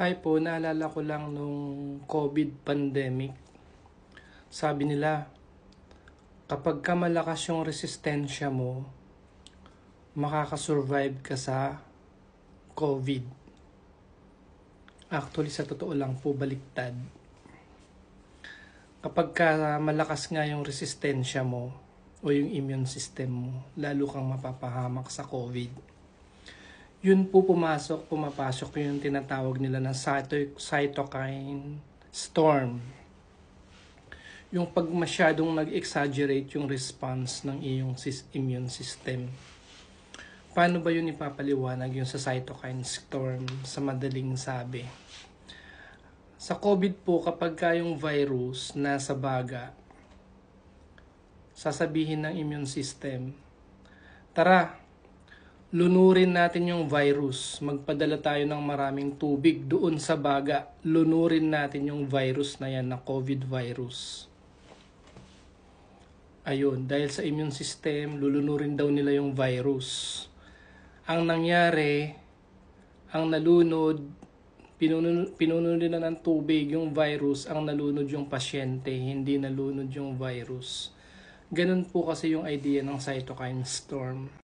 Hi po, naalala ko lang nung COVID pandemic. Sabi nila, kapag ka malakas yung resistensya mo, makakasurvive ka sa COVID. Actually, sa totoo lang po, baliktad. Kapag ka malakas nga yung resistensya mo o yung immune system mo, lalo kang mapapahamak sa COVID. Yun po pumapasok yung tinatawag nila na cytokine storm. Yung pag masyadong nag-exaggerate yung response ng iyong immune system. Paano ba yun ipapaliwanag yung sa cytokine storm sa madaling sabi? Sa COVID po, kapag yung virus nasa baga, sasabihin ng immune system, tara, lunurin natin yung virus. Magpadala tayo ng maraming tubig doon sa baga. Lunurin natin yung virus na yan, na COVID virus. Ayun, dahil sa immune system, lulunurin daw nila yung virus. Ang nangyari, ang nalunod, pinuno nila ng tubig yung virus, ang nalunod yung pasyente, hindi nalunod yung virus. Ganun po kasi yung idea ng cytokine storm.